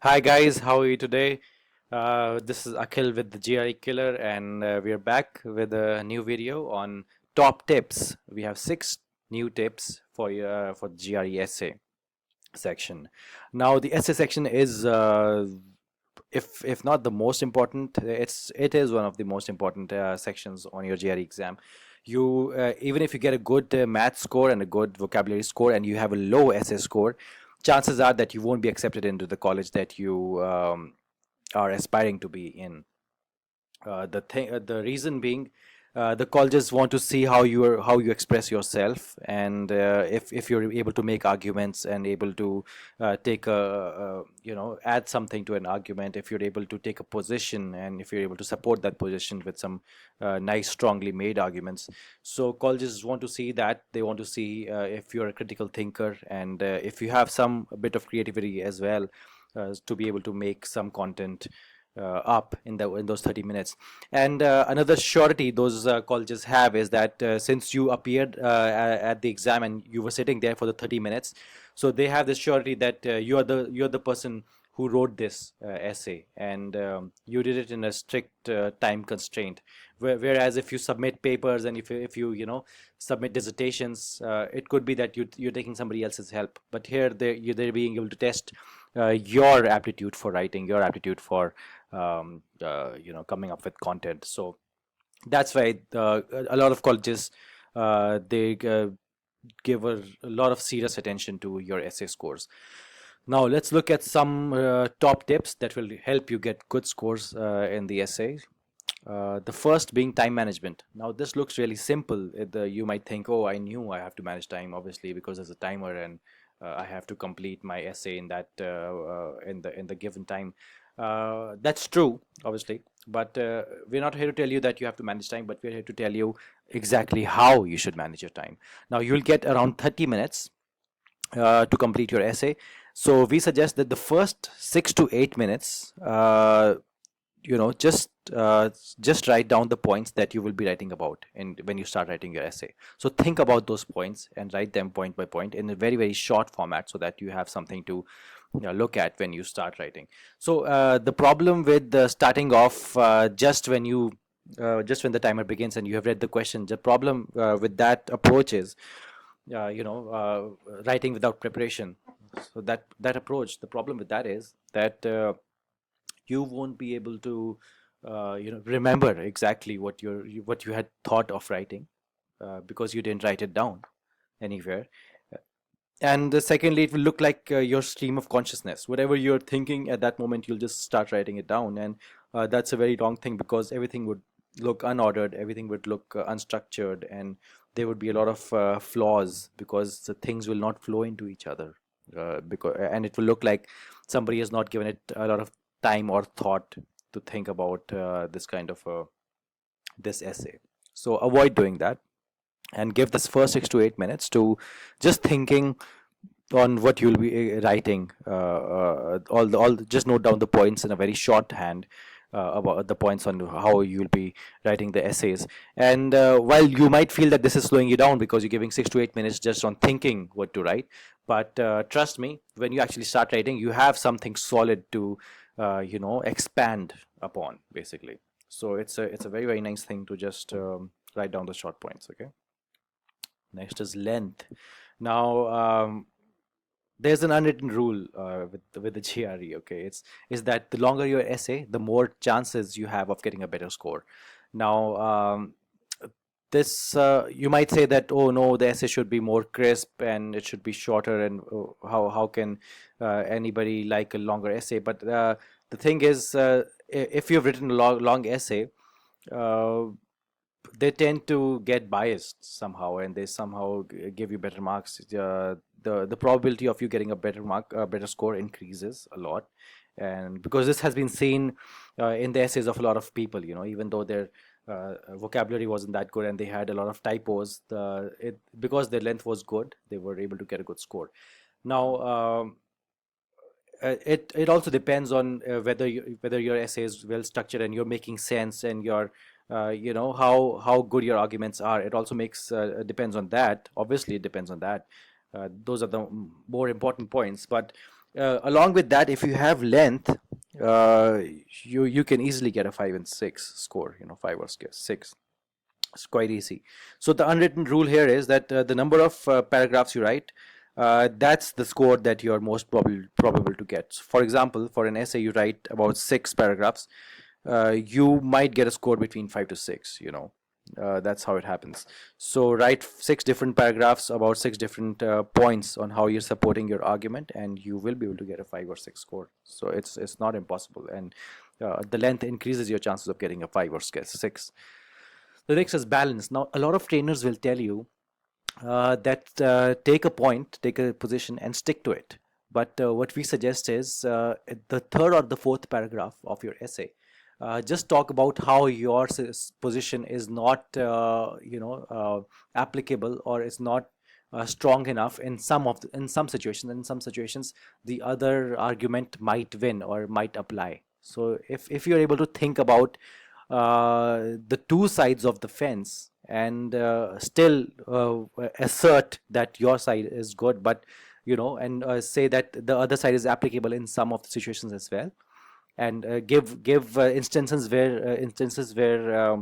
Hi guys, how are you today? This is Akhil with the GRE Killer, and we are back with a new video on top tips. We have 6 new tips for the GRE essay section. Now, the essay section is, if not the most important, it is one of the most important sections on your GRE exam. You even if you get a good math score and a good vocabulary score, and you have a low essay score, chances are that you won't be accepted into the college that you are aspiring to be in. The reason being, the colleges want to see how you express yourself, and if you're able to make arguments and able to take add something to an argument, if you're able to take a position, and if you're able to support that position with some nice, strongly made arguments. So colleges want to see that. They want to see if you're a critical thinker, and if you have some a bit of creativity as well, to be able to make some content up in those 30 minutes. And another surety those colleges have is that since you appeared at the exam and you were sitting there for the 30 minutes, so they have this surety that you're the person who wrote this essay, and you did it in a strict time constraint. Whereas if you submit papers, and if you submit dissertations, it could be that you're taking somebody else's help. But here they're being able to test your aptitude for writing, your aptitude for coming up with content. So that's why a lot of colleges they give a lot of serious attention to your essay scores. Now let's look at some top tips that will help you get good scores in the essay. The first being time management. Now this looks really simple. You might think, oh, I knew I have to manage time, obviously, because there's a timer, and I have to complete my essay in that in the given time. That's true, obviously, but we're not here to tell you that you have to manage time, but we're here to tell you exactly how you should manage your time. Now you'll get around 30 minutes to complete your essay. So we suggest that the first 6 to 8 minutes, just write down the points that you will be writing about, and when you start writing your essay, so think about those points and write them point by point in a very, very short format, so that you have something to look at when you start writing. So the problem with starting off just when the timer begins and you have read the question, the problem with that approach is writing without preparation. So that approach, the problem with that is that you won't be able to remember exactly what you had thought of writing, because you didn't write it down anywhere. And secondly, it will look like your stream of consciousness. Whatever you're thinking at that moment, you'll just start writing it down, and that's a very wrong thing, because everything would look unordered, everything would look unstructured, and there would be a lot of flaws, because the things will not flow into each other, and it will look like somebody has not given it a lot of time or thought to think about this essay. So avoid doing that, and give this first 6 to 8 minutes to just thinking on what you'll be writing. Just note down the points in a very shorthand, about the points on how you'll be writing the essays. And while you might feel that this is slowing you down because you're giving 6 to 8 minutes just on thinking what to write, but trust me, when you actually start writing, you have something solid to expand upon, basically. So it's a very, very nice thing to just write down the short points. Okay. Next is length. Now, there's an unwritten rule with the GRE. Okay, is that the longer your essay, the more chances you have of getting a better score. Now, this you might say that, oh no, the essay should be more crisp and it should be shorter, and how can anybody like a longer essay? But the thing is, if you've written a long essay, uh, they tend to get biased somehow, and they somehow give you better marks. The probability of you getting a better score increases a lot, and because this has been seen in the essays of a lot of people, even though their vocabulary wasn't that good and they had a lot of typos, because their length was good, they were able to get a good score. Now, it also depends on whether your essay is well structured and you're making sense, and you're how good your arguments are. It also makes depends on that. Obviously, it depends on that. Those are the more important points. But Along with that, if you have length, you can easily get a 5 and 6 score. 5 or 6. It's quite easy. So the unwritten rule here is that the number of paragraphs you write, that's the score that you're most probable to get. So for example, for an essay, you write about 6 paragraphs. You might get a score between 5 to 6. That's how it happens. So write 6 different paragraphs about 6 different points on how you're supporting your argument, and you will be able to get a 5 or 6 score. So it's not impossible, and the length increases your chances of getting a 5 or 6. The next is balance. Now, a lot of trainers will tell you that take a point, take a position, and stick to it. But what we suggest is the third or the fourth paragraph of your essay. Just talk about how your position is not, applicable, or is not strong enough in in some situations. In some situations, the other argument might win or might apply. So if you're able to think about the two sides of the fence, and still assert that your side is good, but and say that the other side is applicable in some of the situations as well, and give instances where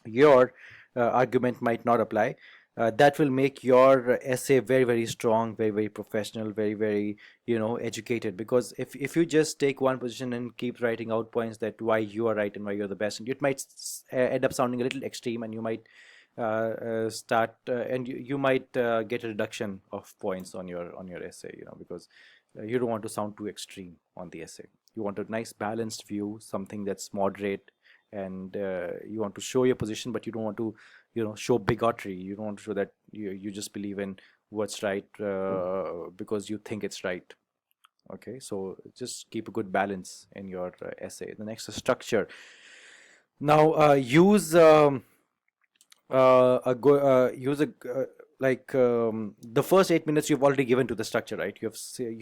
your argument might not apply. That will make your essay very, very strong, very, very professional, very, very educated. Because if you just take one position and keep writing out points that why you are right and why you're the best, and it might end up sounding a little extreme, and you might start and you might get a reduction of points on your essay, because you don't want to sound too extreme on the essay. You want a nice balanced view, something that's moderate, and you want to show your position, but you don't want to show bigotry. You don't want to show that you just believe in what's right because you think it's right. Okay, so just keep a good balance in your essay. The next is structure. Now use a like the first 8 minutes you've already given to the structure, right? You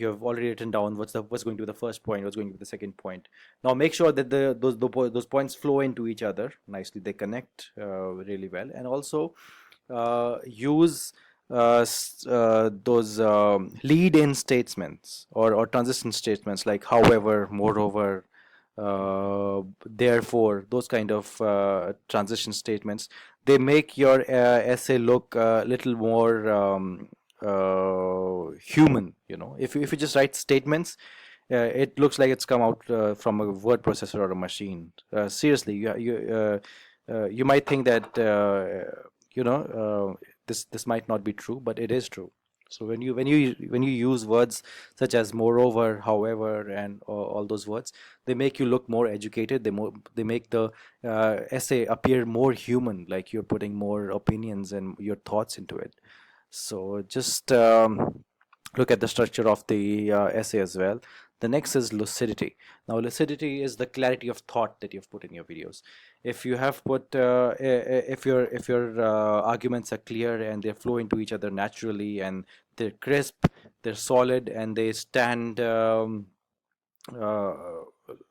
have already written down what's going to be the first point, what's going to be the second point. Now make sure that those points flow into each other nicely. They connect really well, and also use those lead-in statements or transition statements, like however, moreover, therefore. Those kind of transition statements, they make your essay look a little more human. If you just write statements, it looks like it's come out from a word processor or a machine. Seriously, you might think that this might not be true, but it is true. So when you use words such as moreover, however, and all those words, they make you look more educated. They make the essay appear more human, like you're putting more opinions and your thoughts into it. So just look at the structure of the essay as well. The next is lucidity. Now, lucidity is the clarity of thought that you've put in your videos. If you have put, if your arguments are clear and they flow into each other naturally, and they're crisp, they're solid, and they stand uh,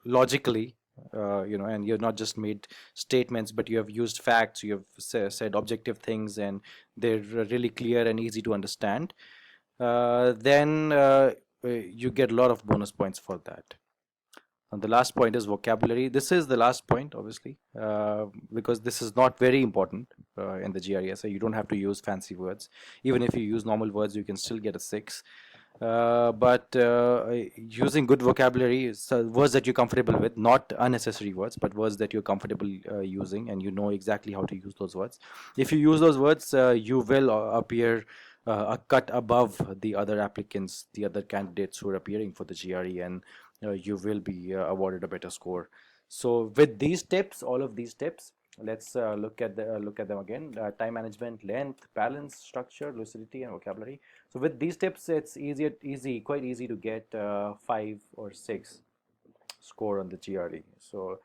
logically, and you've not just made statements, but you have used facts, you have said objective things, and they're really clear and easy to understand, then you get a lot of bonus points for that. And the last point is vocabulary. This is the last point, obviously, because this is not very important in the GRE essay. You don't have to use fancy words. Even if you use normal words, you can still get a 6. But using good vocabulary, so words that you're comfortable with, not unnecessary words, but words that you're comfortable using, and you know exactly how to use those words. If you use those words, you will appear a cut above the other applicants, the other candidates who are appearing for the GRE, and you will be awarded a better score. So with these tips, all of these tips, let's look at them again. Time management, length, balance, structure, lucidity, and vocabulary. So with these tips, it's quite easy to get 5 or 6 score on the GRE. So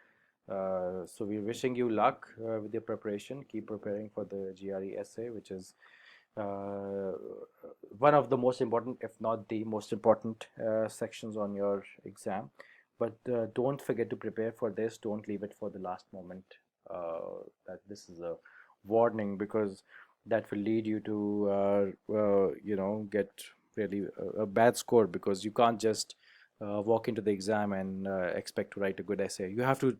we're wishing you luck with your preparation. Keep preparing for the GRE essay, which is uh, one of the most important, if not the most important, sections on your exam. But don't forget to prepare for this. Don't leave it for the last moment. That this is a warning, because that will lead you to get really a bad score, because you can't just walk into the exam and expect to write a good essay. You have to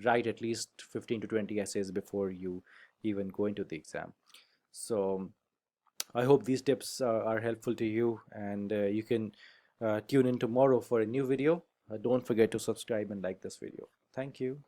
write at least 15 to 20 essays before you even go into the exam. So I hope these tips are helpful to you, and you can tune in tomorrow for a new video. Don't forget to subscribe and like this video. Thank you.